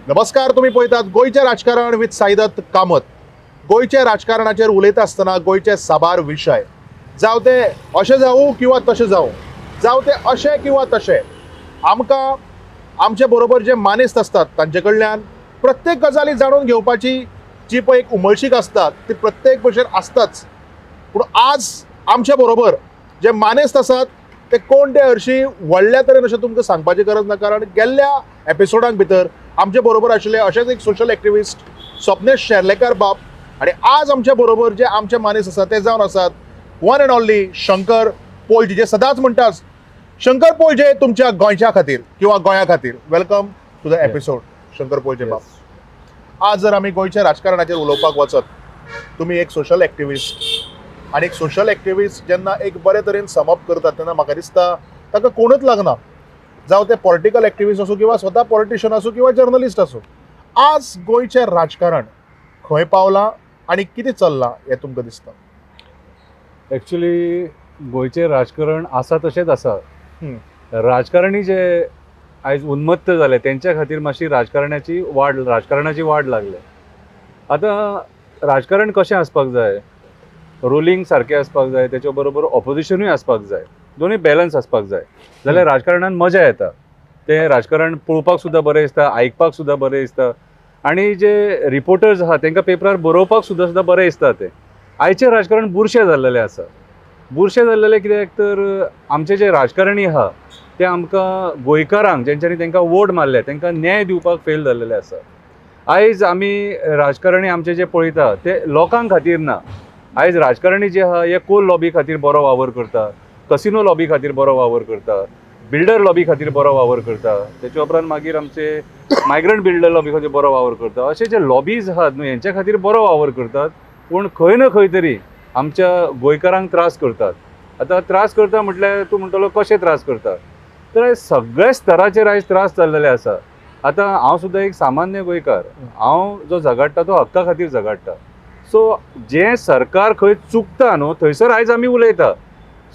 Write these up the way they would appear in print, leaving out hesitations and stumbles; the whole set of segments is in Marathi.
नमस्कार, तुम्ही पळयतात गोयचे राजकारण विथ साईदत्त कामत. गोयचे राजकारणाचेर उलयता आसतना गोयचे साबार विशय, जावं ते अशें जावं किंवा तशें जावं ते अशें किंवा तशें, आमकां आमचे बरोबर जे मानेस्त असतात तांचे कडल्यान प्रत्येक गजाली जाणून घेवपाची जी पळय एक उमळशीक आसता ती प्रत्येक भशेन आसताच. पूण आज आमचे बरोबर जे मानेस्त आसात ते कोण ते हरशीं व्हडल्या तरेन अशें तुमकां सांगपाची गरज ना, कारण गेल्ल्या एपिसोडांक भितर आमचे बरोबर आशिल्ले अशेंच एक सोशल एक्टिविस्ट स्वप्नेश शेर्लेकर बाब, आणि आज आमचे बरोबर जे आमचे मानेस्त आसात ते जावन आसात वन एंड ओन्ली शंकर पोळजे, जे सदांच म्हणटात शंकर पोळजे तुमच्या गोंयच्या खातीर किंवा गोंया खातीर. Welcome to the episode Shankar Polje बाब. आज जर आमी गोंयच्या राजकारणाचेर उलोवपाक वचत, तुमी एक सोशल एक्टिविस्ट, आणि एक सोशल एक्टिविस्ट जेन्ना एक बरे तरेन समअप करतात तेन्ना म्हाका दिसता ताका कोणूच लागना, जावं ते पॉलिटिकल एक्टिविस्ट आसूं किंवा स्वता पॉलिटिशियन आसूं किंवा जर्नलिस्ट आसूं. आज गोंयचें राजकारण खंय पावलां आनी कितें चल्लां हें तुमकां दिसता? एक्चुअली गोंयचें राजकारण आसा तशेंच आसा. राजकारणी जे आयज उन्मत्त जाले तेंच्या खातीर मातशी राजकारणाची वाड लागले. आतां राजकारण कशें आसपाक जाय, रोलिंग सारकें आसपाक जाय, तेच्या बरोबर ऑपोजिशनूय आसपाक जाय, दोनूय बॅलन्स आसपाक जाय, जाल्यार राजकारणान मजा येता. तें राजकारण पळोवपाक सुद्दां बरें दिसता, आयकपाक सुद्दां बरें दिसता, आनी जे रिपोर्टर्स आहा तांकां पेपरार बरोवपाक सुद्दां बरें दिसता. तें आयचें राजकारण बुरशें जाल्लेलें आसा. बुरशें जाल्लेलें कित्याक तर आमचे जे राजकारणी आहा ते आमकां गोंयकारांक जेंच्यांनी तांकां वोट मारले तांकां न्याय दिवपाक फेल जाल्लेले आसा. आयज आमी राजकारणी आमचे जे पळयता ते लोकांक खातीर ना. आयज राजकारणी जे आहा हे कोल लॉबी खातीर बरो वावर करता, कसिनो लॉबी खातीर बरो वावर करता, बिल्डर लॉबी खातीर बरो वावर करता, तेच्या उपरांत मागीर आमचे मायग्रंट बिल्डर लॉबी खातीर बरो वावर करता. अशे जे लॉबीज आहात न्हू हेंच्या खातीर बरो वावर करतात, पूण खंय ना खंय तरी आमच्या गोंयकारांक त्रास करतात. आतां त्रास करता म्हटल्यार तूं म्हणटलो कशें त्रास करता, तर सगळे स्तराचेर आयज त्रास जाल्लेले आसा. आतां हांव सुद्दां एक सामान्य गोंयकार, हांव जो झगडटा तो हक्का खातीर झगडटा. सो जें सरकार खंय चुकता न्हू थंयसर आयज आमी उलयता.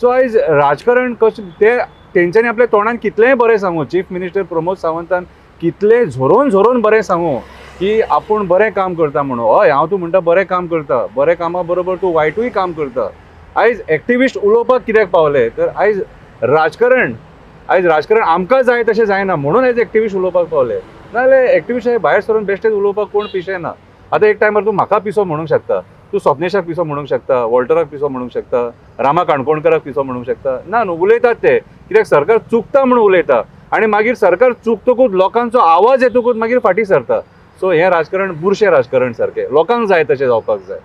सो आयज राजकारण कशें तेंच्यांनी आपल्या तोंडान कितलेंय बरें सांगू, चीफ मिनिस्टर प्रमोद सावंतान कितलें झोरोन बरें सांगू की आपूण बरें काम करता म्हणून. हय, हांव तूं म्हणटा बरें काम करता, बरें कामा बरोबर तूं वायटूय काम करता. आयज एक्टिविस्ट उलोवपाक कित्याक पावले, तर आयज राजकारण आमकां जाय तशें जायना म्हणून आयज एक्टिविस्ट उलोवपाक पावले. नाजाल्यार एक्टिविस्ट भायर सरून बेश्टेच उलोवपाक कोण पिशेना. आतां एक टायमार तूं म्हाका पिसो म्हणूंक शकता, तूं स्वप्नेशाक पिसो म्हणूंक शकता, वॉल्टराक पिसो म्हणूंक शकता, रामा काणकोणकाराक पिसो म्हणूंक शकता. ना न्हू, उलयतात ते कित्याक सरकार चुकता म्हणून उलयता, आनी मागीर सरकार चुकतकूच लोकांचो आवाज येतकूच मागीर फाटीं सरता. सो हें राजकारण बुरशें राजकारण सारकें, लोकांक जाय तशें जावपाक जाय.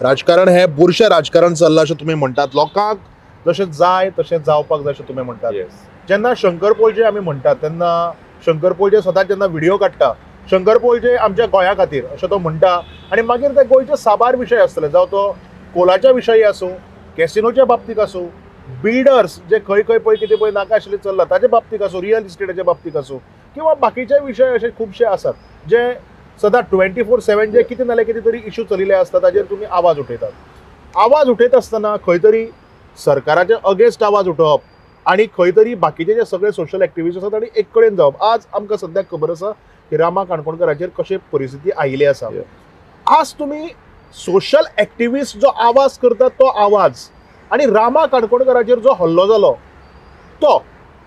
राजकारण हें बुरशें राजकारण चल्लां अशें तुमी म्हणटात, लोकांक जशें जाय तशें जावपाक जाय अशें तुमी म्हणटात. जेन्ना शंकर पोळजे आमी म्हणटात तेन्ना शंकर पोळजे सदांच जेन्ना व्हिडिओ काडटा शंकर पोळजे आमच्या गोंया खातीर अशें तो म्हणटा, आनी मागीर ते गोंयचे साबार विशय आसतले, जावं तो कोलाच्या विशयी आसूं, कॅसिनोच्या बाबतींत आसूं, बिल्डर्स जे खंय खंय पळय कितें पळय नाका आशिल्लें चल्लां ताचे बाबतींत आसूं, रियल इस्टेटाच्या बाबतींत आसूं, किंवा बाकीचे विशय अशे खुबशे आसात जे सदां 24/7 जे कितें नाल्यार कितें तरी इश्यू चलिल्ले आसता ताचेर तुमी आवाज उठयतात. आवाज उठयता आसतना खंय तरी सरकाराचे अगेन्स्ट आवाज उठोवप आनी खंय तरी बाकीचे जे सगळे सोशल एक्टिविस्ट आसात तांणी एक कडेन जावप. आज आमकां सद्याक खबर आसा की रामा काणकोणकाराचेर कशी परिस्थिती आयिल्ली आसा. आज तुमी सोशल एक्टिविस्ट जो आवाज करतात तो आवाज आनी रामा काणकोणकाराचेर जो हल्लो जालो तो,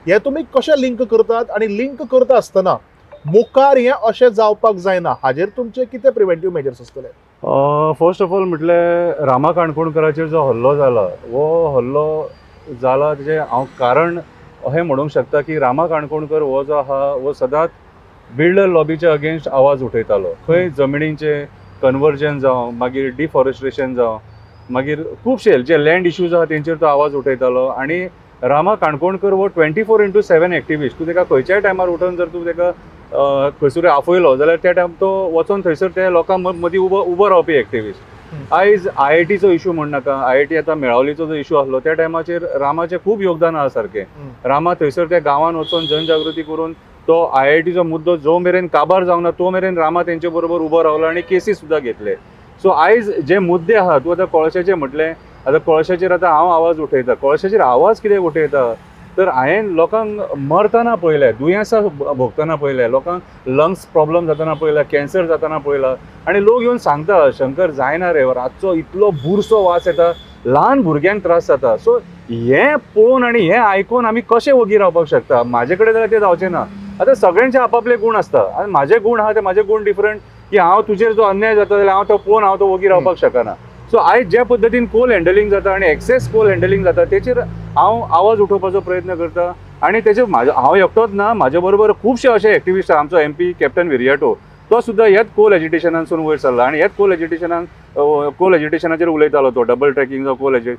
हे तुमी कशें लिंक करतात, आनी लिंक करता आसतना मुखार हें अशें जावपाक जायना हाजेर तुमचे कितें प्रिव्हेंटीव मेजर्स आसतले? फर्स्ट ऑफ ऑल म्हटल्यार रामा काणकोणकाराचेर जो हल्लो जाला वो हल्लो जाला तेजें हांव कारण अशें म्हणूंक शकता की रामा काणकोणकर हो जो आहा वो सदांच बिल्डर लॉबीच्या अगेन्स्ट आवाज उठयतालो. खंय जमिनीचें कन्वर्जन जावं, मागीर डिफॉरेस्ट्रेशन जावं, मागीर खुबशे जे लँड इश्यूज आहा तेंचेर तो आवाज उठयतालो. आनी रामा काणकोणकर हो 24/7 एक्टिविस्ट. तूं तेका खंयच्याय टायमार उठोवन जर तूं तेका खंयसर आफयलो जाल्यार त्या टायम तो वचोन थंयसर त्या लोकांक मदीं उबो रावपी एक्टिविस्ट. आयज IITचो इश्यू म्हण नाका, IIT आतां मेळावलीचो जो इश्यू आसलो त्या टायमाचेर रामाचें खूब योगदान आहा सारकें. रामा थंयसर त्या गांवांत वचोन जनजागृती करून तो IITचो मुद्दो जो मेरेन काबार जावना तो मेरेन रामा तेंचे बरोबर उबो रावलो आनी केसी सुद्दां घेतले. सो आयज जे मुद्दे आहा, तूं आतां कळशाचें म्हटलें, आतां कळशाचेर आतां हांव आवाज उठयता. कळशाचेर आवाज कित्याक उठयता, तर हांवें लोकांक मरतना पळयलें, दुयेंसां भोगतना पळयलें, लोकांक लंग्स प्रॉब्लम जातना पळयला, कॅन्सर जातना पळयला, आनी लोक येवन सांगता शंकर जायना रे, रातचो इतलो बुरसो वास येता, ल्हान भुरग्यांक त्रास जाता. सो हें पळोवन आनी हें आयकून आमी कशें वगी रावपाक शकता? म्हाजे कडेन जाल्यार तें जावचें ना. आतां सगळ्यांचे आपापले गूण आसता, आनी म्हाजे गूण आहा ते म्हाजे गूण डिफरंट, की हांव तुजेर जो अन्याय जाता जाल्यार हांव तो पळोवन हांव तो वगी रावपाक शकना. सो आयज ज्या पद्दतीन कोल हँडलिंग जाता आनी एक्सेस कोल हँडलिंग जाता तेचेर हांव आवाज उठोवपाचो प्रयत्न करता. आनी तेचे हांव एकटोच ना, म्हाजे बरोबर खुबशे अशे एक्टिविस्ट आहा. आमचो MP कॅप्टन विरियाटो तो सुद्दां ह्याच कोल एजिटेशनानसून वयर सरला आनी ह्याच कोल एजिटेशनाचेर उलयतालो तो, डबल ट्रॅकिंग जावं,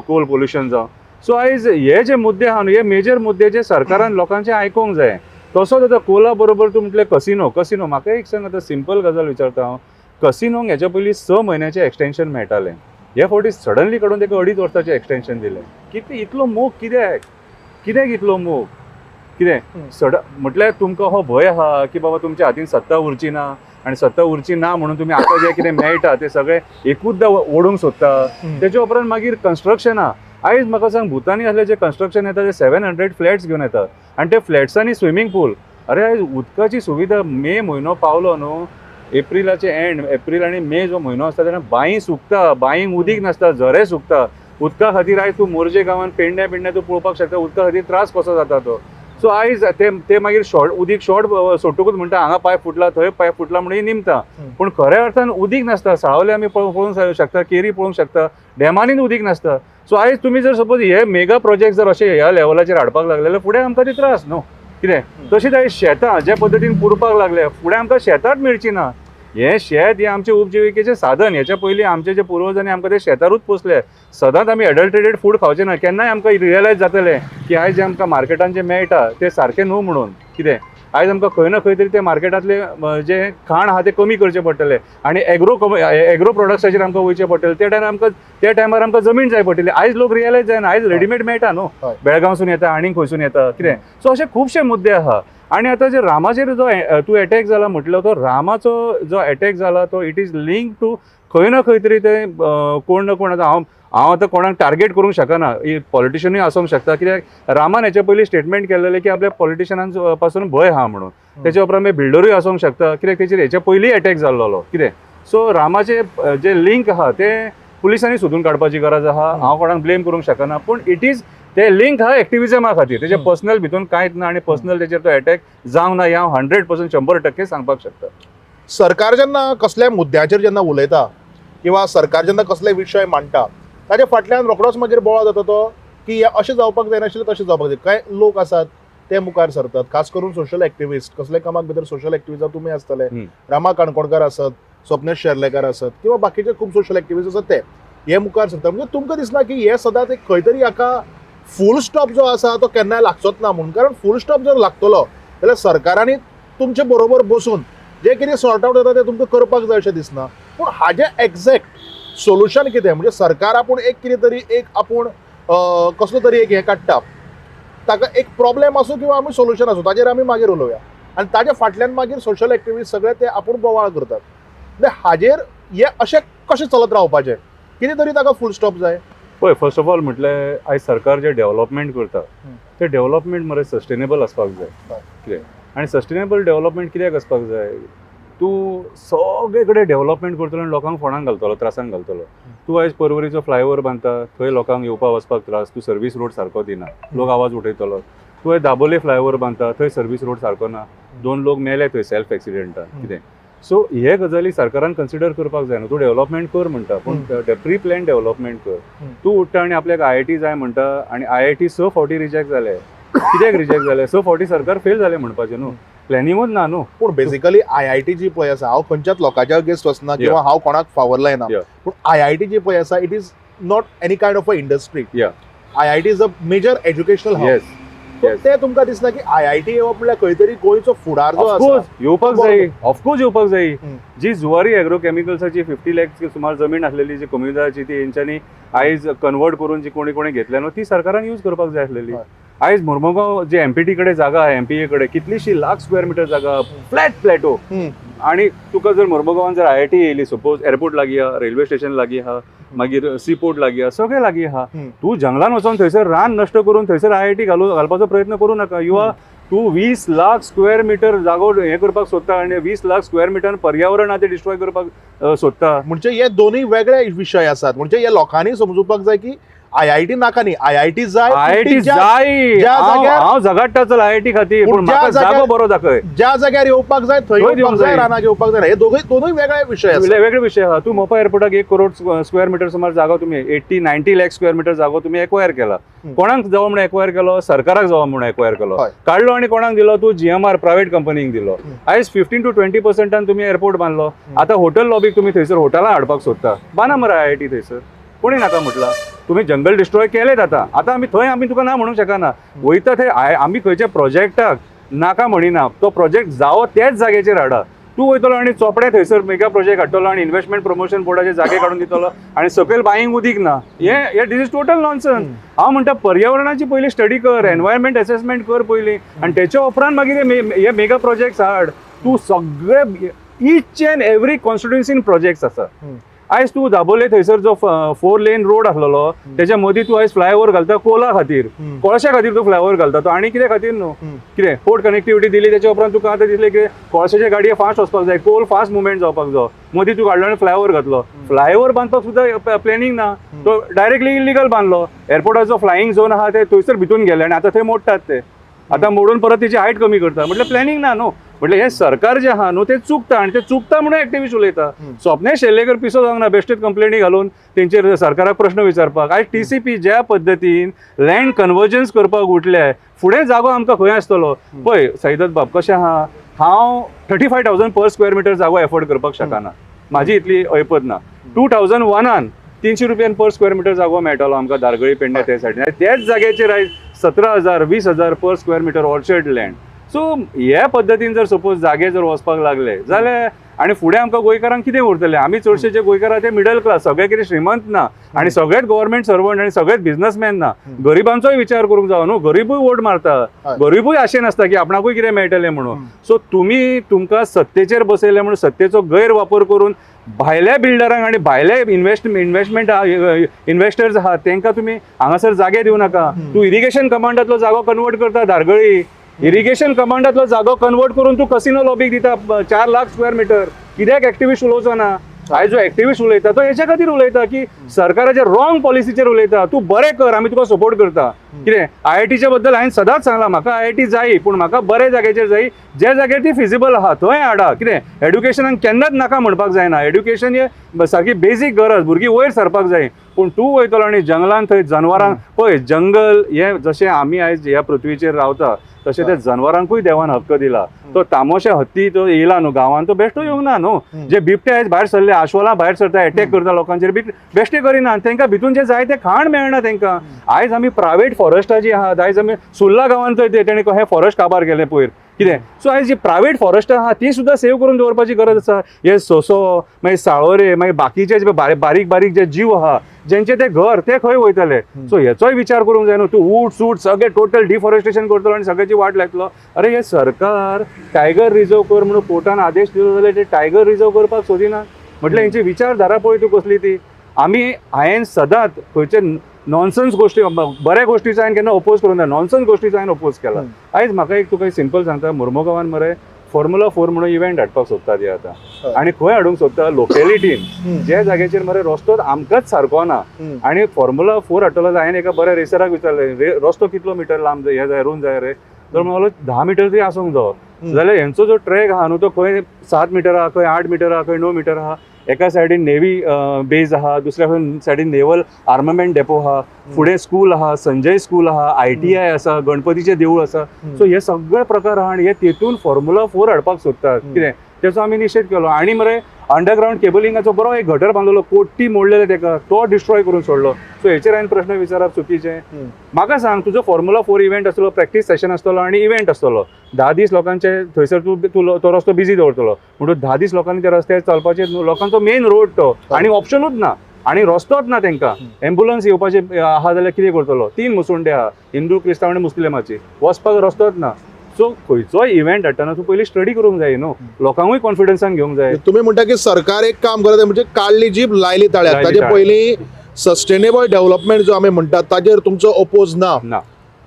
कोल पोल्युशन जावं. सो आयज हे जे मुद्दे आहा न्हू, हे मेजर मुद्दे जे सरकारान लोकांचे आयकूंक जाय. तसोच आतां कोला बरोबर तूं म्हटलें कसिनो म्हाका एक सांग, आतां सिंपल गजाल विचारता हांव. कसिनोंक हेच्या पयलीं 6 म्हयन्याचें एक्सटेंशन मेळटालें, हे फावटी सडनली काडून ताका 2.5 वर्साचें एक्सटेंशन दिलें. कितें इतलो मोग कित्याक इतलो मोग कितें म्हटल्यार तुमकां हो भंय आहा की बाबा तुमच्या हातीन सत्ता उरची ना, आनी सत्ता उरची ना म्हणून तुमी आतां जें कितें मेळटा तें सगळें एकूचदां ओडूंक सोदता. तेच्या उपरांत मागीर कन्स्ट्रक्शन आहा. आयज म्हाका सांग, भुतानी असलें जें कन्स्ट्रक्शन येता ते 700 फ्लॅट्स घेवन येता, आनी ते फ्लॅट्सांनी स्विमींग पूल. अरे आयज उदकाची सुविधा, मे म्हयनो पावलो न्हू, एप्रिलाचे एंड, एप्रील आनी मे जो म्हयनो आसता तेन्ना बांय सुकता, बांयीक उदीक नासता, झरे सुकता. उदका खातीर आयज तूं मोरजे गांवांत पेडण्या तूं पळोवपाक शकता, उदका खातीर त्रास कसो जाता तो. सो आयज ते मागीर उदीक शॉर्ट सोडटकूच म्हणटा हांगा पायप फुटला, थंय पायप फुटला म्हणून निमता. पूण खऱ्या अर्थान उदीक नासता. साळवले आमी पळोवंक शकता, केरी पळोवंक शकता, डॅमांनी उदीक नासता. सो आयज तुमी जर सपोज हे मेगा प्रोजेक्ट जर अशे ह्या लेवलाचेर हाडपाक लागले जाल्यार फुडें आमकां ते त्रास न्हू. कितें तशीच आयज शेतां ज्या पद्दतीन पुरपाक लागले, फुडें आमकां शेतांच मेळची ना. हे शेत हे आमचे उपजिविकेचें साधन. हेच्या पयलीं आमचे जे पुर्वजांनी आमकां ते शेतारूच पोसले. सदांच आमी एडल्ट्रेटेड फूड खावचे ना. केन्नाय आमकां रियलायज जातलें की आयज जे आमकां मार्केटान जें मेळटा तें सारकें न्हू म्हणून. कितें आयज आमकां खंय ना खंय तरी ते मार्केटांतले जे खाण आहा ते कमी करचें पडटलें आनी एग्रो प्रोडक्ट्साचेर आमकां वयचें पडटलें. त्या टायमार आमकां जमीन जाय पडटली. आयज लोक रियलायज जायना. आयज रेडीमेड मेळटा न्हू, बेळगांवसून येता, आनीक खंयसून येता. कितें सो अशे खुबशे मुद्दे आहा. आनी आतां जे रामाचेर जो तूं एटॅक जाला म्हटलो, तो रामाचो जो एटॅक जाला तो इट इज लिंक टू खंय ना खंय तरी ते कोण ना कोण. आतां हांव आतां कोणाक टार्गेट करूंक शकना, पॉलिटिशियनूय आसूंक शकता. कित्याक रामान हेच्या पयलीं स्टेटमेंट केल्लेलें की आपल्या पॉलिटिशियनां पासून भंय आहा म्हणून. तेच्या उपरांत मागीर बिल्डरूय आसूंक शकता, कित्याक तेचेर हेच्या पयलीं एटॅक जाल्लो. कितें सो रामाचे जे लिंक आहा ते पुलिसांनी सोदून काडपाची गरज आहा. हांव कोणाक ब्लेम करूंक शकना, पूण इट इज ते लिंक आहा एक्टिविजमा खातीर. तेजे पर्सनल भितून कांयच ना आनी पर्सनल तेचेर तो एटॅक जावंक ना हें हांव 100% 100% सांगपाक शकता. सरकार जेन्ना कसल्या मुद्द्याचेर जेन्ना उलयता किंवा सरकार जेन्ना कसले विशय मांडटा, ताच्या फाटल्यान रोखडोच मागीर बोवाळ जाता तो की हे अशें जावपाक जायनाशिल्लें, तशें जावपाक जाय. कांय लोक आसात ते मुखार सरतात, खास करून सोशल एक्टिविस्ट. कसले कामाक भितर सोशल एक्टिविस्ट तुमी आसतले, रामा काणकोणकार आसत, स्वप्नेश शेर्लेकर आसत किंवा बाकीचे खूब सोशल एक्टिविस्ट आसात, ते हे मुखार सरतात. म्हणजे तुमकां दिसना की हे सदांच एक खंय तरी हाका फूल स्टॉप जो आसा तो केन्नाय लागचोच ना म्हणून? कारण फूल स्टॉप जर लागतलो जाल्यार सरकारांनी तुमचे बरोबर बसून जे कितें सॉर्ट आउट जाता ते तुमकां करपाक जाय अशें दिसना. पूण हाजें एक्झॅक्ट सोल्युशन कितें? म्हणजे सरकार आपूण एक कितें तरी एक आपूण कसलो तरी एक हें काडटा, ताका एक प्रॉब्लेम आसूं किंवा आमी सोल्युशन आसूं ताजेर आमी मागीर उलोवया, आनी ताज्या फाटल्यान मागीर सोशल एक्टिविस्ट सगळे ते आपूण बोवाळ करतात. म्हणजे हाजेर हे अशें कशें चलत रावपाचें? कितें तरी ताका फूल स्टॉप जाय. पळय, फर्स्ट ऑफ ऑल म्हटल्यार आयज सरकार जे डेव्हलपमेंट करता ते डेव्हलपमेंट मरे सस्टेनेबल आसपाक जाय. कितें आनी सस्टेनेबल डेव्हलपमेंट कित्याक आसपाक जाय? तूं सगळे कडेन डेव्हलपमेंट करतलो आनी लोकांक फोंडांक घालतलो, त्रासांक घालतलो. तूं आयज पर्वरीचो फ्लायओवर बांदता, थंय लोकांक येवपाक वचपाक त्रास, तूं सर्वीस रोड सारको दिना, लोक आवाज उठयतलो. तूं आयज दाबोले फ्लायओवर बांदता, थंय सर्वीस रोड सारको ना, 2 लोक मेले थंय सेल्फ एक्सिडेंटान. कितें सो हे गजाली सरकारान कन्सिडर करपाक जाय न्हू. तूं डेव्हलपमेंट कर म्हणटा, पूण प्री प्लॅन डेव्हलपमेंट कर. तूं उठ्ठा आनी आपल्याक IIT जाय म्हणटा आनी IIT 6 फावटी रिजेक्ट जाले. कित्याक रिजेक्ट जाले? 6 फावटी सरकार फेल जालें म्हणपाचें न्हू, प्लॅनिंगूच ना न्हू. पूण बेसिकली IIT जी पळय आसा, हांव खंयच्याच लोकांच्या अगेन्स्ट वचना किंवा हांव कोणाक फावर लायना, पूण IIT जी पळय आसा it is not any kind of a industry. IIT is a major educational house. ते तुमकां दिसना की IIT येवप म्हणल्यार खंय तरी गोंयचो फुडार जो आसा येवपाक जाय? ऑफकोर्स येवपाक जाय. जी जुवारी एग्रोकेमिकल्साची 50 लाख सुमार जमीन आसलेली जी कम्युनिटीची, ती हेंच्यांनी आयज कन्वर्ट करून जी कोणी कोणी घेतल्या न्हू, ती सरकारान यूज करपाक जाय आसलेली. आयज मुर्मुगांव जे MPT कडेन जागा आहा, MPA कडेन कितलीशी लाख स्क्वेअर मिटर जागा, प्लॅटो. आनी तुका जर मुर्मुगांवान जर IIT येयली, सपोज एअरपोर्ट लागीं आहा, रेल्वे स्टेशन लागीं आहा, मागीर सीपोर्ट लागीं आहा, सगळें लागीं आहा. हम्म. तूं जंगलान वचोन थंयसर रान नश्ट करून थंयसर IIT घालपाचो प्रयत्न करूं नाका. तूं 20 लाख स्क्वेअर मिटर जागो हें करपाक सोदता आनी 20 लाख स्क्वेअर मिटर पर्यावरण आहा तें डिस्ट्रॉय करपाक सोदता. म्हणजे हे दोन्ही वेगळे विषय आसात. म्हणजे हे लोकांनी समजुपाक जाय की IIT नाका न्ही, IIT जाय. IIT ज्या जाय. हांव झगडटा चल IIT खातीर, पूण पूण म्हाका ज्या जागो जाग्यार- बरो दाखय. ज्या जाग्यार येवपाक जाय थंय थंय येवपाक दिवंक जाय, जाय. रानाक येवपाक जाय. हे दोनूय वेगळे विषय आसात. वेगळे विशय आहा. तूं मोपा एअरपोर्टाक 1 करोड स्क्वेअर मिटर सुमार जागो तुम्ही 80-90 लाख स्क्वेअर मिटर जागो तुम्ही एक्वायर केला. कोणाक जावो म्हणून एक्वायर केलो? सरकाराक जावो म्हणून एक्वायर केलो. हय. काडलो आनी कोणाक दिलो? तूं GMR प्रायव्हेट कंपनीक दिलो. आयज 15 to 20% तुम्ही एअरपोर्ट बांदलो. आता हॉटेल लॉबीक तुम्ही थंयसर हॉटेलां हाडपाक सोदता. बांदा मरे IIT थंयसर. कोणी नाका म्हटला. तुम्ही जंगल डिस्ट्रॉय केलेत आता आमी तुका ना म्हणूंक शकना. वयता थंय आमी खंयच्या प्रोजेक्टाक नाका म्हणिना. तो प्रोजेक्ट जावो तेच जाग्याचेर हाडा. तूं वयतलो आनी चोपडे थंयसर मेगा प्रोजेक्ट हाडटलो आनी इन्व्हेस्टमेंट प्रमोशन बोर्डाचे जागे काडून दितलो आनी सकयल बायींग उदीक ना. हे दिस इज टोटल नॉनसन्स. हांव म्हणटा पर्यावरणाची पयली स्टडी कर, एनवायरमेंट असेसमेंट कर पयली आनी तेच्या उपरांत मागीर हे मेगा प्रोजेक्ट्स हाड. तूं सगळे ईच अँड एवरी कॉन्स्टिट्युएन्सीन प्रोजेक्ट्स आसा. आयज तूं दाबोले थंयसर जो 4 लेन रोड आसलेलो तेच्या मदीं तूं आयज फ्लायओव्हर घालता कोला खातीर, कोळशा खातीर तूं फ्लायओव्हर घालता. तो आनी कितें खातीर न्हू. कितें पोर्ट कनेक्टिविटी दिली तेच्या उपरांत तुका आतां दिसलें की कोळशाचे गाडये फास्ट वचपाक जाय, कोल फास्ट मुवमेंट जावपाक जाय. मदीं तूं काडलो आनी फ्लायओव्हर घातलो. फ्लायओव्हर बांदपाक सुद्दां प्लॅनिंग ना. तो डायरेक्टली इलिगल बांदलो. एअरपोर्टाचो फ्लायींग झोन आहा ते थंयसर भितून गेले आनी आतां थंय मोडटात ते. आतां मोडून परत तेची हायट कमी करता. म्हटल्यार प्लॅनिंग ना न्हू. म्हटल्यार हे सरकार जे आहा न्हू ते चुकता आनी ते चुकता म्हणून एक्टिव्हिस्ट उलयता. स्वप्ने शेल्लेकर पिसो जावंक ना बेश्टेच कंप्लेनी घालून तेंचेर सरकाराक प्रश्न विचारपाक. आयज TCP ज्या पद्दतीन लँड कन्वर्जन्स करपाक उठले, फुडें जागो आमकां खंय आसतलो पळय सैदत बाब कशें आहा. हांव 35,000 पर स्क्वेअर मिटर जागो एफोर्ड करपाक शकना. म्हाजी इतली ऐपत ना. 2001 300 रुपयान पर स्क्वेअर मिटर जागो मेळटालो आमकां दारगळी पेडण्या ते सायडीन. तेच जाग्याचेर आयज 17,000 20,000 पर square metre orchard land. So ह्या पद्दतीन जर सपोज जागे जर वचपाक लागले जाल्यार आनी फुडें आमकां गोंयकारांक कितें उरतलें? आमी चडशे जे गोंयकार आहा ते मिडल क्लास, सगळे कितें श्रीमंत ना आनी सगळेच गव्हर्मेंट सर्वंट आनी सगळेच बिझनसमॅन ना. गरिबांचोय विचार करूंक जावो न्हू. गरीबूय वोट मारता, गरीबूय आशेन आसता की आपणाकूय कितें मेळटलें म्हणून. सो तुमकां सत्तेचेर बसयले म्हणून सत्तेचो गैरवापर करून भायल्या बिल्डरांक आनी भायले इन्व्हेस्टमेंट इन्व्हेस्टर्स आहात तांकां तुमी हांगासर जागे दिवं नाका. तूं इरिगेशन कमांडांतलो जागो कन्वर्ट करता दारगळी. इरिगेशन कमांडांतलो जागो कन्वर्ट करून तूं कसिनो लॉबीक दिता 4 लाख स्क्वेअर मिटर. कित्याक एक्टिव्हिस्ट उलोवचो ना? आयज जो एक्टिव्हिस्ट उलयता तो हेच्या खातीर उलयता की सरकाराच्या रॉंग पॉलिसीचेर उलयता. तूं बरें कर, आमी तुका सपोर्ट करता. कितें IITच्या बद्दल हांवें सदांच सांगलां म्हाका IIT जाय, पूण म्हाका बरे जाग्याचेर जाय जे जाग्यार ती फिजिबल आहा थंय हाडा. कितें एड्युकेशनाक केन्नाच नाका म्हणपाक जायना. एड्युकेशन हे सारकी बेजीक गरज, भुरगीं वयर सरपाक जाय. पूण तूं वयतलो आनी जंगलान थंय जनवरांक पळय जंगल हे जशें आमी आयज ह्या पृथ्वीचेर रावता तशें ते जनवरांकूय देवान हक्क दिला. तो तामोशे हत्ती तो येयला न्हू गांवांत, तो बेश्टो येवंक ना न्हू. जे बिबटे आयज भायर सरले, आश्वलां भायर सरता, अटॅक करता लोकांचेर, बेश्टे करिना. तांकां भितून जे जाय ते खाण मेळना तांकां. आयज आमी प्रायव्हेट फॉरेस्टां जी आहात, आयज आमी सुर्ला गांवांत थंय तेणें हे फॉरेस्ट काबार केलें पयर. कितें सो आयज जी प्रायव्हेट फॉरेस्टां आहा ती सुद्दां सेव करून दवरपाची गरज आसा. हे सोंसो मागीर साळोरे मागीर बाकीचे जे बारीक बारीक जे जीव आहा जेंचे ते घर ते खंय वयतले. सो हेचोय विचार करूंक जाय न्हू. तूं ऊट सूट सगळे टोटल डिफॉरेस्टेशन करतलो आनी सगळ्याची वाट लायतलो. अरे हे सरकार टायगर रिजर्व कर म्हणून कोर्टान आदेश दिलो जाल्यार ते टायगर रिजर्व करपाक सोदिना. म्हटल्यार हेंची विचारधारा पळय तूं कसली ती. हांवें सदांच खंयचे नॉनसन्स गोष्टी, बऱ्या गोष्टीचो हांवें केन्ना ओपोज करूंक ना, नॉनसन्स गोष्टीचो हांवें ओपोज केला. आयज म्हाका एक तुका सिंपल सांगता, मुर्मुगांवान मरे फॉर्म्युला 4 म्हणून इव्हेंट हाडपाक सोदता ते आतां. आनी खंय हाडूंक सोदता? लोकेलिटीन जे जाग्याचेर मरे रस्तो आमकांच सारको ना. आनी फॉर्म्युला 4 हाडटलो हांवें एका बऱ्या रेसराक विचारलें रस्तो कितलो मिटर लांब हे जाय रूंद जाय रे? तर म्हणलो 10 मिटर तरी आसूंक जायो. जाल्यार हेंचो जो ट्रॅक आहा न्हू तो खंय 7 मिटर आहा, खंय 8 मिटर आहा, खंय 9 मिटर आहा. एका सायडीन नेवी बेज आहा, दुसऱ्या सायडीन नेवल आर्ममेंट डेपो आहा, फुडें स्कूल आहा, संजय स्कूल आहा, ITI आसा, गणपतीचें देवूळ आसा. सो हे सगळे प्रकार आहा आनी हे तेतून फॉर्म्युला 4 हाडपाक सोदतात. कितें तेचो आमी निशेध केलो. आनी मरे अंडरग्रावंड केबलिंगाचो बरो एक गटर बांदलो, कोट्टी मोडलेले ताका, तो डिस्ट्रॉय करून सोडलो. सो हेचेर हांवें प्रश्न विचारप चुकीचें? म्हाका सांग, तुजो फॉर्म्युला 4 इव्हेंट आसतलो, प्रॅक्टीस सेशन आसतलो आनी इव्हेंट आसतलो. 10 दीस लोकांचे थंयसर तूं तो रस्तो बिजी दवरतलो म्हणून 10 दीस लोकांनी त्या रस्त्यार चलपाचें. लोकांचो मेन रोड तो आनी ऑप्शनूच ना आनी रस्तोच ना तांकां. एम्ब्युलन्स येवपाचे आहा जाल्यार कितें करतलो? 3 मुसुंडे आहा, हिंदू क्रिस्तांव आनी मुस्लिमाची, वचपाक रस्तोच ना. सो खंयचोय इव्हेंट हाडटना तूं पयलीं स्टडी करूंक जाय न्हू, लोकांकूय कॉन्फिडन्सान घेवंक जाय. तुम्ही म्हणता की सरकार एक काम करता म्हणजे काढली जीब लायली ताळ्यात, लायली ताचे ताळ्यात. पयलीं सस्टेनेबल डेव्हलपमेंट जो आमी म्हणटात ताजेर तुमचो ओपोज ना, ना.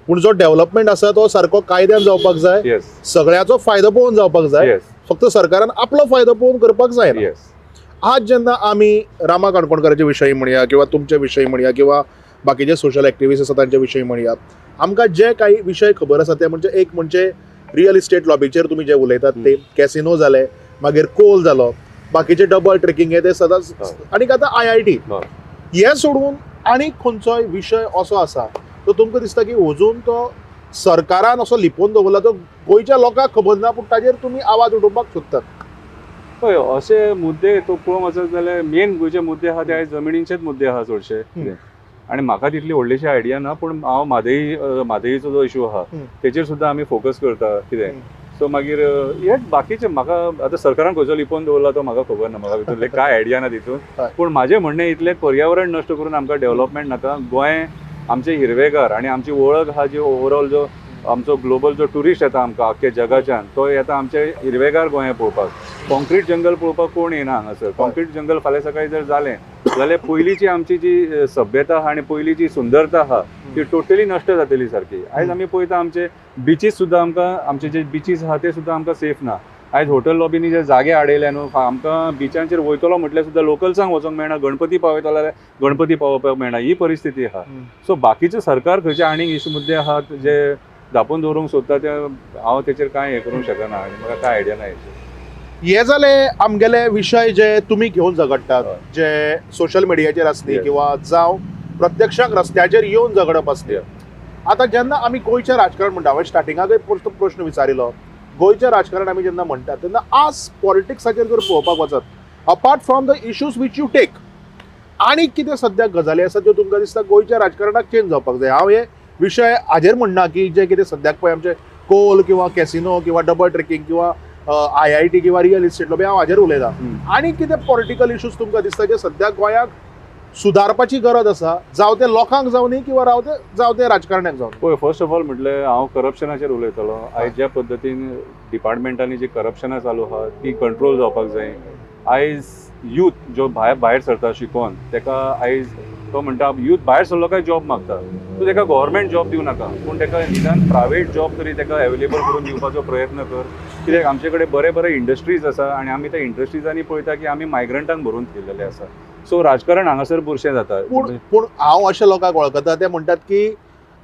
पूण जो डेव्हलपमेंट आसा तो सारको कायद्यान जावपाक जाय, येस सगळ्याचो फायदो पळोवन जावपाक जाय, येस फक्त सरकारान आपलो फायदो पळोवन करपाक जायना. येस. आज जेन्ना आमी रामा काणकोणकाराचे विशयी म्हणया किंवा तुमचे विशयी म्हणया किंवा बाकीचे सोशल एक्टिविस्ट आसा तांचे विशयी म्हणया, आमकां जे काही विशय खबर आसा ते म्हणजे एक म्हणजे रियल इस्टेट लॉबीचेर तुमी जे उलयतात ते, कॅसिनो जाले, मागीर कोल जालो, बाकीचे डबल ट्रेकिंग हे ते सदांच, आनीक आतां IIT हे सोडून आनीक खंयचोय विशय असो आसा तो तुमकां दिसता की अजून तो सरकारान असो लिपोवन दवरला तो गोंयच्या लोकांक खबर ना पूण ताजेर तुमी आवाज उठोवपाक सोदतात? पळय अशे मुद्दे तो पळोवंक वचत जाल्यार मेन गोंयचे मुद्दे आहा ते आयज जमिनीचेच मुद्दे आहा चडशे. आनी म्हाका तितली व्हडलीशी आयडिया ना, पूण हांव म्हादईचो जो इशू आहा तेचेर सुद्दां आमी फोकस करता कितें. सो मागीर हे बाकीचे म्हाका आतां सरकारान खंयचो लिपोवन दवरला तो म्हाका खबर ना, म्हाका भितरले कांय आयडिया ना तितून. पूण म्हाजें म्हणणें इतलें, पर्यावरण नश्ट करून आमकां डेव्हलपमेंट नाका. गोंय आमचें हिरवेगार आनी आमची वळख आहा जी ओवरऑल जो आमचो ग्लोबल जो ट्युरिस्ट येता आमकां आख्खे जगाच्यान, तो येता आमचे हिरवेगार गोंय पळोवपाक. कॉन्क्रीट जंगल पळोवपाक कोण येना हांगासर. कॉन्क्रीट जंगल फाल्यां सकाळी जर जालें जाल्यार पयलींची आमची जी सभ्यता आहा आनी पयलींची सुंदरता आहा ती टोटली नश्ट जातली सारकी. आयज आमी पळयता आमचे बिचीस सुद्दां आमकां, आमचे जे बिचीस आहा ते सुद्दां आमकां सेफ ना. आयज हॉटेल लॉबीनी जे जागे आडयले न्हू, आमकां बिचांचेर वयतलो म्हटल्यार सुद्दां लोकल्सांक वचोंक मेळना, गणपती पावयतलो जाल्यार गणपती पावोवपाक मेळना, ही परिस्थिती आहा. सो बाकीचे सरकार खंयचे आनीक इशू मुद्दे आहात जे धापून दवरूंक सोदता ते हांव तेचेर कांय हें करूंक शकना आनी म्हाका कांय आयडिया ना हेचेर. हे जाले आमगेले विशय जे तुमी घेवन झगडटात, जे सोशल मिडियाचेर आसली किंवा जावं प्रत्यक्षाक रस्त्याचेर येवन झगडप आसली. आतां जेन्ना आमी गोंयचें राजकारण म्हणटा, हांवें स्टार्टिंगाकय प्रश्न विचारिल्लो, गोंयचें राजकारण आमी जेन्ना म्हणटात तेन्ना आज पॉलिटिक्साचेर जर पळोवपाक वचत, apart from the issues which you take, आनीक कितें सद्याक गजाली आसात ज्यो तुमकां दिसता गोंयच्या राजकारणाक चेंज जावपाक जाय? हांव हे विशय हाजेर म्हणना की जे कितें सद्याक पळय आमचे कोल किंवा कॅसिनो किंवा डबल ट्रेकिंग किंवा IIT किंवा रियल इस्टेट लॉबी, हांव हाजेर उलयतां. आनीक कितें पॉलिटिकल इश्यूज तुमकां दिसता जे सद्याक गोंयाक सुदारपाची गरज आसा, जावं ते लोकांक जावं न्ही किंवा जावं ते राजकारण्याक जावं? पळय, फर्स्ट ऑफ ऑल म्हटल्यार हांव करप्शनाचेर उलयतलो. आयज ज्या पद्दतीन डिपार्टमेंटांनी जी करप्शनां चालू आहा ती कंट्रोल जावपाक जाय. आयज यूथ जो भायर सरता शिकोन, तेका आयज तो म्हणटा यूथ भायर सरलो काय जॉब मागता, तूं तेका गव्हर्मेंट जॉब दिवं नाका, पूण तेका निदान प्रायवेट जॉब तरी तेका अवेलेबल करून दिवपाचो प्रयत्न कर. कित्याक आमचे कडेन बरे बरे इंडस्ट्रीज आसा आनी आमी त्या इंडस्ट्रीजांनी पळयता की आमी मायग्रंटांक भरून ठेयलेले आसा. सो राजकारण हांगासर बुरशें जाता. पूण हांव अशे लोकांक वळखता ते म्हणटात की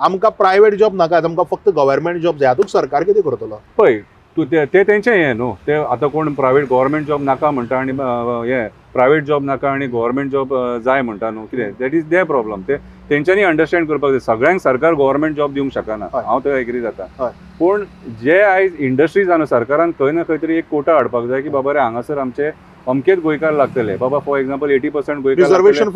आमकां प्रायवेट जॉब नाका, आमकां फक्त गव्हर्मेंट जॉब जाय. हातूंत सरकार कितें करतलो? पळय, तूं ते तेंचें हें न्हू, ते आतां कोण प्रायवेट गव्हर्मेंट जॉब नाका म्हणटा आनी हें प्रायवेट जॉब नाका आनी गव्हर्मेंट जॉब जाय म्हणटा न्हू, कितें दॅट इज देअर प्रॉब्लम. ते तेंच्यांनी अंडरस्टँड करपाक जाय. सगळ्यांक सरकार गव्हर्मेंट जॉब दिवंक शकना, हांव थंय एग्री जाता. पूण जे आयज इंडस्ट्रीज आहा सरकारान खंय ना खंय तरी एक कोटा हाडपाक जाय की बाबा रे हांगासर आमचे अमकेच गोंयकार लागतले. बाबा फॉर एक्झाम्पल 80% गोंयकार, रिजर्वेशन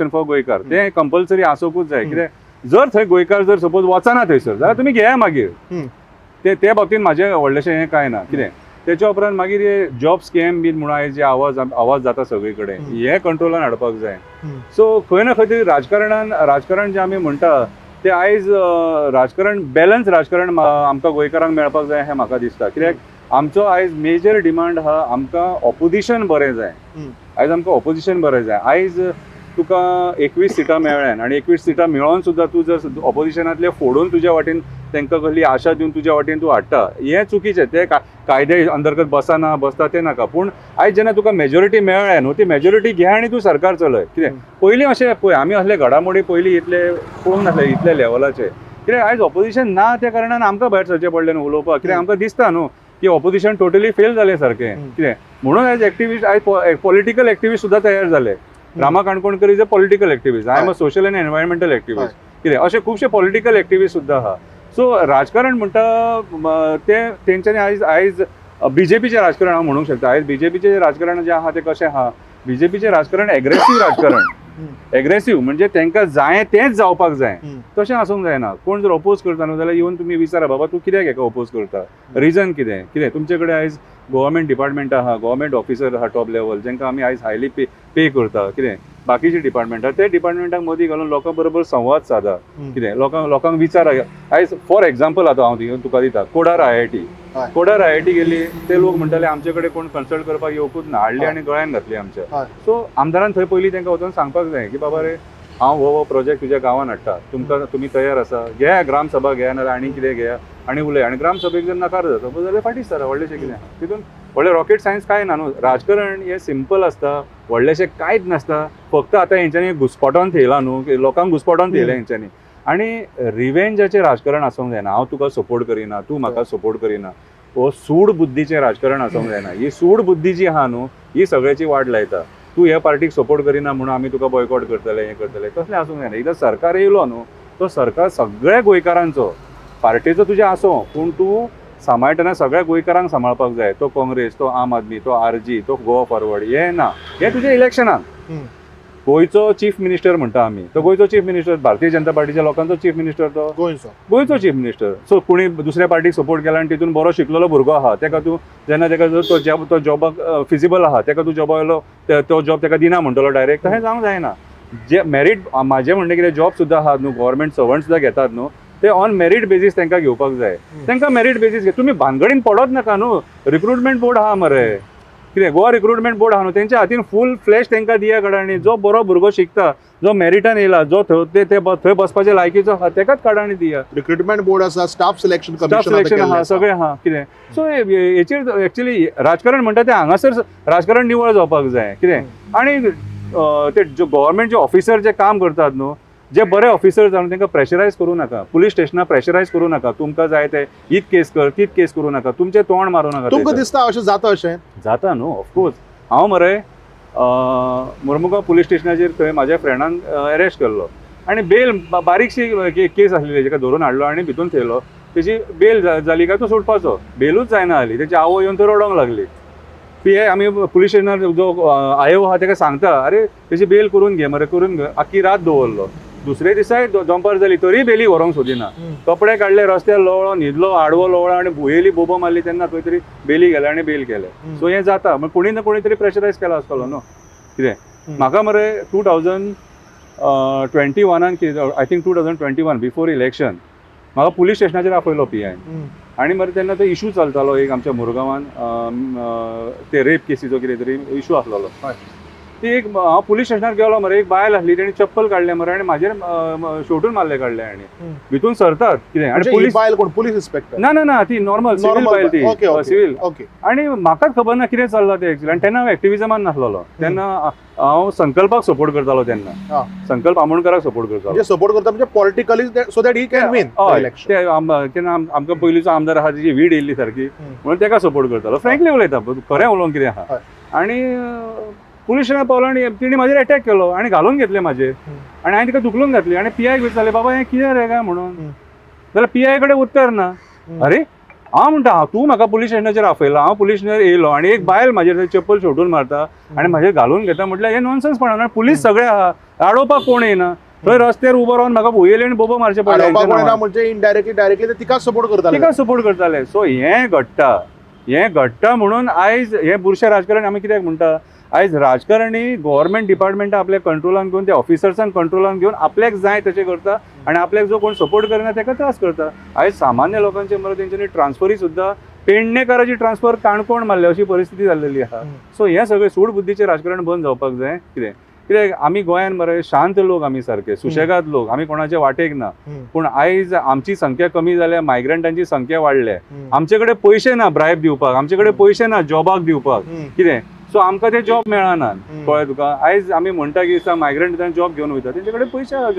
फॉर गोंयकार, ते कंपल्सरी आसोवूच जाय. कित्याक जर थंय गोंयकार जर सपोज वचना थंयसर जाल्यार तुमी घेया मागीर. ते बाबतींत म्हाजें व्हडलेशें हें कांय ना. कितें तेच्या उपरांत मागीर हे जॉब स्कॅम बीन म्हणून आयज जे आवाज जाता सगळे कडेन, हे कंट्रोलान हाडपाक जाय. सो खंय ना खंय तरी राजकारण जें आमी म्हणटा ते आयज राजकारण बॅलन्स राजकारण आमकां गोंयकारांक मेळपाक जाय हें म्हाका दिसता. कित्याक आमचो आयज मेजर डिमांड आहा आमकां ऑपोजिशन बरें जाय. आयज आमकां ऑपोजिशन बरें जाय. आयज तुका 21 सिटां मेळ्ळ्यान आनी 21 सिटां मेळोन सुद्दां तूं जर ऑपोजिशनांतले फोडून तुज्या वाटेन तांकां कसली आशा दिवन तुज्या वाटेन तूं हाडटा, हें चुकीचें. ते कायदे अंतर्गत बसता तें नाका. पूण आयज जेन्ना तुका मेजॉरिटी मेळ्ळ्या न्हू, ती मेजॉरिटी घे आनी तूं सरकार चलय. कितें पयलीं अशें पळय आमी असले घडामोडी पयलीं इतले पळोवंक नासले इतले लेवलाचे. कित्याक आयज ऑपोजिशन ना त्या कारणान आमकां भायर सरचें पडलें न्हू उलोवपाक. कित्याक आमकां दिसता न्हू की ऑपोजिशन टोटली फेल जालें सारकें. कितें म्हणून आयज एक्टिविस्ट, आयज पॉलिटिकल एक्टिविस्ट सुद्दां तयार जाले. Rama Kankonkar is a political activist, I am a social and environmental activist. कितें अशे खुबशे पॉलिटिकल एक्टिविस्ट सुद्दां आहा. सो राजकारण म्हणटा ते तेंच्यांनी आयज BJPचें राजकारण हांव म्हणूंक शकता. आयज BJPचें राजकारण जें आहा तें कशें आहा, BJPचें राजकारण एग्रेसीव राजकारण. एग्रेसीव म्हणजे तांकां जाय तेंच जावपाक जाय, तशें आसूंक जायना. कोण जर अपोज करता न्हू जाल्यार येवन तुमी विचारा बाबा तूं कित्याक हेका अपोज करता, रिजन कितें. तुमचे कडेन आयज गव्हर्मेंट डिपार्टमेंट आहा, गव्हर्मेंट ऑफिसर आहा टॉप लेवल, जेंकां आमी आयज हायली पे करता. कितें बाकीची डिपार्टमेंट ते डिपार्टमेंटाक मदीं घालून लोकां बरोबर संवाद सादा कितें लोकांक विचार आयज फॉर एग्जाम्पल आतां हांव तुका दिता कोडार IIT हय. कोडार IIT गेली ते लोक म्हणटाले आमचे कडेन कोण कन्सल्ट करपाक येवकूच ना हाडली आनी गळ्यान घातली आमच्या हय. सो आमदारान थंय पयलीं तांकां वचून सांगपाक जाय की बाबा रे हांव हो प्रोजेक्ट तुज्या गांवांत हाडटा तुमी तयार आसा घ्या ग्रामसभा घ्या नाल्यार आनी कितें घ्या आनी उलय आनी ग्रामसभेक जर नकार जाता जाल्यार फाटीच सर व्हडलेशें कितें तितून व्हडलें रॉकेट सायन्स काय ना न्हू राजकारण हें सिंपल आसता व्हडलेशें कांयच नासता फक्त आतां हेंच्यांनी घुसपटोन थेयला न्हू लोकांक घुसपटोन थेयलें हेंच्यांनी आनी रिवेंजाचें राजकारण आसूंक जायना हांव तुका सपोर्ट करिना तूं म्हाका सपोर्ट करिना हो सूड बुद्धीचें राजकारण आसूंक जायना ही सूड बुद्धी जी आहा न्हू ही सगळ्याची वाट लायता तूं ह्या पार्टीक सपोर्ट करिना म्हणून आमी तुका बॉयकॉट करतले हें करतले तसलें आसूंक जायना एकदां सरकार येयलो न्हू तो सरकार सगळ्या गोंयकारांचो पार्टीचो तुज्या आसूं पूण तूं सांबाळटना सगळ्या गोंयकारांक सांबाळपाक जाय तो काँग्रेस तो आम आदमी तो RG तो गोवा फॉरवर्ड हें ना हें तुज्या इलेक्शनाक गोंयचो चीफ मिनिस्टर म्हणटा आमी तो गोंयचो चीफ मिनिस्टर भारतीय जनता पार्टीच्या लोकांचो चीफ मिनिस्टर तो गोंयचो चीफ मिनिस्टर सो कोणी दुसऱ्या पार्टीक सपोर्ट केला आनी तितून बरो शिकलेलो भुरगो आहा तेका तूं जेन्ना तेका तो जॉबाक फिजिबल आहा तेका तूं जॉबा वयलो तो जॉब तेका दिना म्हणटलो डायरेक्ट हें जावंक जायना जे मेरीट म्हाजें म्हणणें कितें जॉब सुद्दां आहात न्हू गव्हर्मेंट सर्वंट सुद्दां घेतात न्हू ते ऑन मेरीट बेजीस तांकां घेवपाक जाय तांकां मेरीट बेजीस घे तुमी भानगडीन पडत नाका न्हू रिक्रुटमेंट बोर्ड आहा मरे कितें गोवा रिक्रुटमेंट बोर्ड आहा न्हू तेंच्या हातीन फूल फ्लॅश तांकां दिया काडाणी जो बरो भुरगो शिकता जो मेरिटान येयला जो थंय बसपाचे लायकीचो आहा तेकाच काडाणी दिया रिक्रुटमेंट बोर्ड आसा स्टाफ सिलेक्शन आहा सगळें आहा कितें सो हेचेर एक्चुअली राजकारण म्हणटा तें हांगासर राजकारण निवळ जावपाक जाय कितें आनी ते गव्हर्मेंट जे ऑफिसर जे काम करतात न्हू जे बरे ऑफिसर जावन तांकां प्रेशरायज करूं नाका पुलीस स्टेशनार प्रेशरायज करूं नाका तुमकां जाय ते हीच केस कर तीच केस करूं नाका तुमचें तोंड मारूं नाका तुमकां दिसता अशें जाता अशें जाता न्हू ऑफकोर्स हांव मरे मुर्मुगांव पुलीस स्टेशनाचेर थंय म्हाज्या फ्रेंडान अरेस्ट केल्लो आनी बेल बारीकशी केस आसलेली जेका धरून हाडलो आनी भितून थेयलो तेजी बेल जाली काय तो सुटपाचो बेलूच जायना जाली तेची आवय येवन थंय रडोंक लागली PI आमी पुलीस स्टेशनार जो आयो आहा तेका सांगता अरे तेजी बेल करून घे मरे करून घे आख्खी रात दवरलो दुसरे दिसाय दंपार जाली तरी बेली व्हरोंक सोदिना कपडे काडले रस्त्यार लोळो न्हिदलो आडवो लोळो आनी भुयेली बोबो मारली तेन्ना खंय तरी बेली गेले आनी बेल केले सो हें जाता कोणी ना कोणी तरी प्रेशरायज केला आसतलो न्हू कितें म्हाका मरे 2021 कितें आय थिंक 2021 बिफोर इलेक्शन म्हाका पुलीस स्टेशनाचेर आपयलो PI आनी मरे तेन्ना तो इशू चलतालो एक आमच्या मुरगांवान ते रेप केसीचो कितें तरी इशू आसलेलो ती एक हांव पुलीस स्टेशनार गेलो मरे एक बायल आसली तेणी चप्पल काडले मरे आनी म्हाजेर शेवटून मारले काडले आनी भितून सरतात कितें आनी पुलीस बायल कोण पुलीस इन्स्पेक्टर ना ती नॉर्मल सिव्हिल बायल ती सिव्हिल आनी म्हाकाच खबर ना कितें चल्लां तें एक्चुअली आनी तेन्ना हांव एक्टिविजमान नासलोलो तेन्ना हांव संकल्पाक सपोर्ट करतालो तेन्ना संकल्प आमोणकराक सपोर्ट करतालो सपोर्ट करता म्हणजे politically so that he can win ते आमकां पयलींचो आमदार आहा तेजी वीड येयल्ली सारकी म्हणून तेका सपोर्ट करतालो फ्रँकली उलयता खरें उलोवंक कितें आहा आनी पुलीस स्टेशनार पावलो आनी तिणी म्हाजेर अटॅक केलो आनी घालून घेतले म्हाजे आनी हांवें तिका दुखलून घातली आनी PI विचारले बाबा हें कितें रे काय म्हणून जाल्यार PI कडेन उत्तर ना अरे हांव म्हणटा तूं म्हाका पुलीस स्टेशनाचेर आपयला हांव पुलीस स्टेशनार येयलो आनी एक बायल म्हाजेर चप्पल शेवटून मारता आनी म्हाजेर घालून घेता म्हटल्यार हें नॉनसेन्स पडना पुलीस सगळे आहा आडोवपाक कोण येना थंय रस्त्यार उबो रावन म्हाका भुयेली आनी बोबो मारचे पडले म्हणजे इनडायरेक्टली डायरेक्टली तिकाच सपोर्ट करताले सो हें घडटा म्हणून आयज हें बुरशें राजकारण आमी कित्याक म्हणटा आयज राजकारणी गव्हर्मेंट डिपार्टमेंटा आपल्या कंट्रोलान घेवन ते ऑफिसर्सांक कंट्रोलान घेवन आपल्याक जाय तशें करता आनी आपल्याक जो कोण सपोर्ट करना ताका त्रास करता आयज सामान्य लोकांचे मरे तेंच्यांनी ट्रान्सफरी सुद्दां पेडणेकाराची ट्रान्सफर काणकोण मारल्या अशी परिस्थिती जाल्लेली आहा सो हें सगळें सूड बुद्धीचें राजकारण बंद जावपाक जाय कित्याक आमी गोंयान मरे शांत लोक आमी सारके सुशेगाद लोक आमी कोणाचे वाटेक ना पूण आयज आमची संख्या कमी जाल्या मायग्रंटांची संख्या वाडल्या आमचे कडेन पयशे ना ब्रायब दिवपाक आमचे कडेन पयशे ना जॉबाक दिवपाक कितें सो आमकां ते जॉब मेळना कळ्ळें तुका आयज आमी म्हणटा की मायग्रंट जॉब घेवन वयता तेंचे कडेन पयशे आहा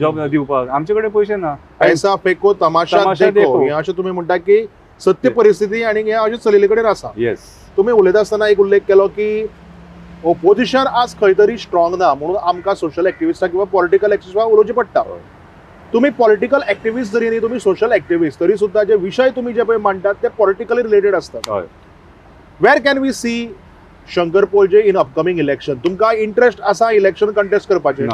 जॉब दिवपाक आमचे कडेन पयशे ना पैसा फेको तमाशा देखो हें अशें तुमी म्हणटा की सत्य परिस्थिती आनी हें अशें चलिल्ले कडेन आसा येस तुमी उलयता आसतना एक उल्लेख केलो की ओपोजिशन आज खंय तरी स्ट्रॉंग ना म्हणून आमकां सोशल एक्टिविस्टां किंवा पॉलिटिकल एक्टिविस्टांक उलोवचें पडटा तुम्ही पॉलिटिकल एक्टिविस्ट जरी न्ही तुम्ही सोशल एक्टिविस्ट तरी सुद्धा जे विषय तुम्ही जे पळय मांडटात ते पॉलिटिकली रिलेटेड असतात where can we see Shankar पोलजे इन अपकमिंग इलेक्शन तुमकां इंटरेस्ट आसा इलेक्शन कंटेस्ट करपाचें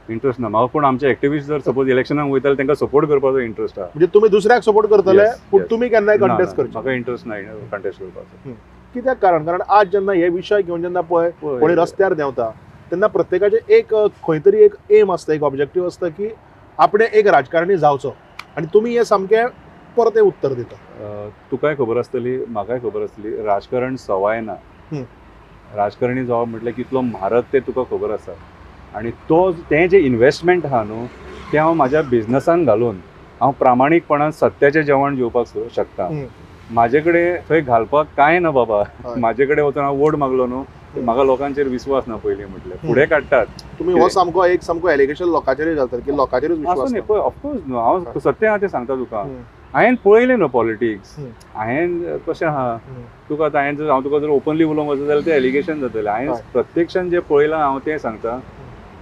इंटरेस्ट ना म्हाका पूण आमचे एक्टिविस्ट जर सपोज इलेक्शनाक वयताले तांकां सपोर्ट करपाचो इंटरेस्ट आहा म्हणजे तुम्ही दुसऱ्याक सपोर्ट करतले पूण तुमी केन्नाय कंटेस्ट करचे म्हाका इंटरेस्ट ना कंटेस्ट करपाचो कित्याक कारण आज जेन्ना हे विषय घेवन जेन्ना पळय कोणी रस्त्यार देंवता तेन्ना प्रत्येकाचें एक खंय तरी एक एम आसता, एक ऑब्जेक्टीव आसता की आपणे एक राजकारणी जावचो, आनी तुमी हें सामकें परतें उत्तर दिता. तुकाय खबर आसतली, म्हाकाय खबर आसतली, राजकारण सवाय ना. राजकारणी जावप म्हटल्यार कितलो म्हारग तें तुका खबर आसा. आनी तें जें इन्वेस्टमेंट आहा न्हू तें हांव म्हाज्या बिझनसान घालून हांव प्रामाणीकपणान सत्याचें जेवण जेवपाक शकता. म्हाजे कडेन थंय घालपाक कांय ना बाबा. म्हाजे कडेन वचून हांव वोट मागलो न्हू, म्हाका लोकांचेर विश्वास ना पयलीं म्हटल्यार. फुडें काडटात तुमी हो सामको एलिगेशन लोकांचेरूच घालतात की लोकांचेरूच विश्वास न्ही पळय. ऑफकोर्स न्हू, हांव सत्य आहा तें सांगता तुका. हांवें पळयलें न्हू पॉलिटिक्स. हांवें कशें आहा तुका आतां हांव तुका जर ओपनली उलोवंक वचत जाल्यार तें एलिगेशन जातलें. हांवें प्रत्यक्षान जें पळयलां हांव तें सांगता.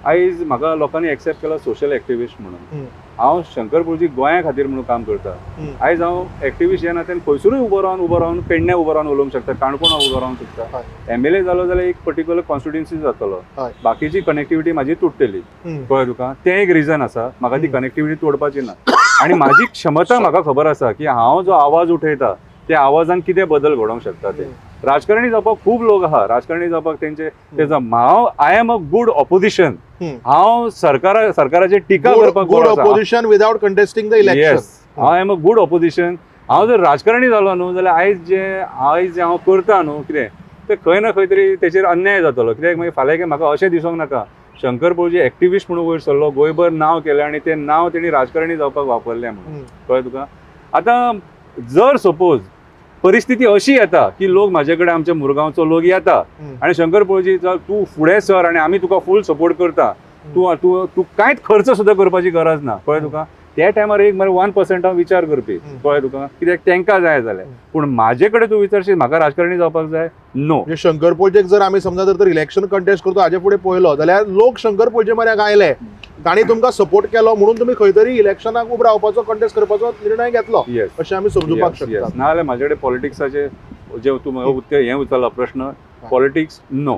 आयज म्हाका लोकांनी एक्सेप्ट केला सोशल एक्टिविस्ट म्हणून. हांव शंकर गुरुजी गोंया खातीर म्हणून काम करता. आयज हांव एक्टिविस्ट जेन्ना तेन्ना खंयसरूय उबो रावन पेडण्या उबो रावन उलोवंक शकता, काणकोणा उबो रावंक शकता. MLA जालो जाल्यार एक पर्टिक्युलर कॉन्स्टिट्युएन्सी जातलो. बाकीची कनेक्टिविटी म्हाजी तुटतली. कळ्ळें तुका. तें एक रिजन आसा म्हाका ती कनेक्टिविटी तोडपाची ना. आनी म्हाजी क्षमता म्हाका खबर आसा की हांव जो आवाज उठयता त्या आवाजान कितें बदल घडोवंक शकता ते. राजकारणी जावपाक खूब लोक आहा. राजकारणी जावपाक हांव I am a good opposition. हांव सरकाराचेर टिका करपाक good opposition without contesting the election. I am a good opposition. हांव जर राजकारणी जालो न्हू जाल्यार आयज जे हांव करता न्हू कितें तें खंय ना खंय तरी तेचेर अन्याय जातलो. कित्याक मागीर फाल्यां म्हाका अशें दिसूंक नाका शंकर पळजी एक्टिविस्ट म्हणून वयर सरलो, गोंयभर नांव केलें आनी तें नांव तेणी राजकारणी जावपाक वापरलें म्हणून. कळ्ळें तुका. आतां जर सपोज परिस्थिती अशी येता की लोक म्हाजे कडेन आमच्या मुरगांवचो लोक येता आनी शंकर पळजी तूं फुडें सर आनी आमी तुका फूल सपोर्ट करता, तूं कांयच खर्च सुद्दां करपाची गरज ना. कळ्ळें तुका. त्या टायमार एक 1% हांव विचार करपी. कळ्ळें तुका. कित्याक तांकां जाय जाल्यार. पूण म्हाजे कडेन तूं विचारशीत म्हाका राजकारणी जावपाक जाय, नो. शंकर पळजेक जर आमी समजा जर इलेक्शन कंटेस्ट करता हाजे फुडें पळयलो जाल्यार लोक शंकर पळजे म्हऱ्याक आयले, तांणी तुमकां सपोर्ट केलो म्हणून तुमी खंय तरी इलेक्शनाक उबो रावपाचो कंटेस्ट करपाचो निर्णय घेतलो अशें आमी समजुपाक शकता. नाजाल्यार म्हाजे कडेन पॉलिटिक्साचे जे तूं म्हाका हें उचलला प्रश्न, politics no.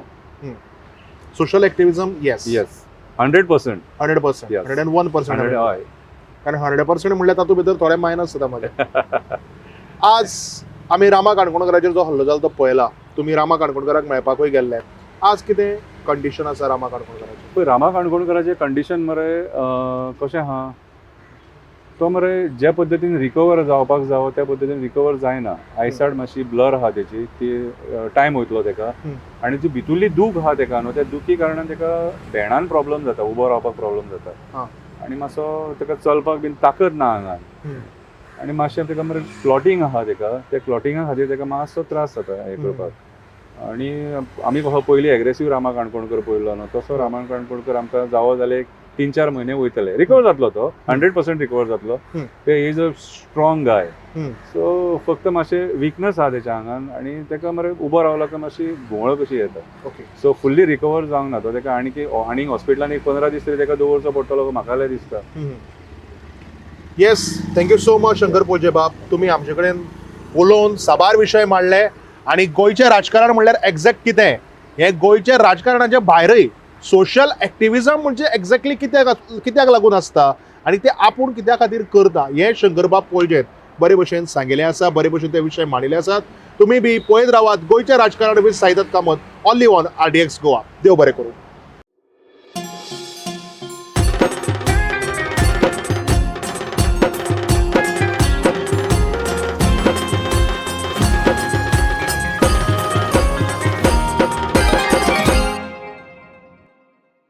Social activism yes. 100%. 101%. हय. कारण 100% म्हणल्यार तातूंत भितर थोडे मायनस जाता मध्ये. आज आमी रामा काणकोणकराचेर जो हल्लो जालो तो पळयला. तुमी रामा काणकोणकराक मेळपाकूय गेल्ले. आज कितें कंडिशन आसा रामा काणकोणकराचें? पळय रामा काणकोणकराचें कंडिशन मरे कशें आहा तो मरे ज्या पद्दतीन रिकवर जावपाक जावो त्या पद्दतीन रिकवर जायना. आयसायड मातशी ब्लर आहा तेची, ती टायम वयतलो तेका. आनी जी भितुरली दूख आहा तेका न्हू त्या दुखी कारणान तेका भेणान प्रॉब्लम जाता, उबो रावपाक प्रॉब्लम जाता. आनी मातसो तेका चलपाक बीन ताकद ना आंगान. आनी मातशें तेका मरे क्लॉटींग आहा तेका. त्या क्लॉटिंगा खातीर तेका मातसो त्रास जाता हें करपाक. आनी आमी कसो पयलीं एग्रेसीव रामा काणकोणकर पळयलो न्हू तसो रामा काणकोणकर आमकां जावो जाल्यार एक 3-4 म्हयने वयतले. रिकवर जातलो तो 100% रिकवर जातलो. He is a strong guy. So फक्त मातशें विकनस आहा तेच्या आंगान आनी तेका मरे उबो रावलो की मातशी घुंवळ कशी येता. सो फुल्ली रिकवर जावंक ना तो. तेका आनीक हॉस्पिटलान एक 15 दीस तरी तेका दवरचो पडटलो म्हाका जाल्यार दिसता. Yes, thank you so much Shankar Polje बाब. तुमी आमचे कडेन उलोवन साबार विशय मांडले आनी गोंयचें राजकारण म्हणल्यार एक्झॅक्ट कितें हें गोंयच्या राजकारणाच्या भायरय सोशल एक्टिविजम म्हणजे एक्झॅक्टली कित्याक लागून आसता आनी ते आपूण कित्या खातीर करता हें शंकरबाब पळजेन बरे भशेन सांगिल्लें आसा, बरे भशेन ते विशय मांडिल्ले आसात. तुमी बी पळयत रावात गोंयचें राजकारण with Saidatta Kamat, only on RDX Goa. देव बरें करूं.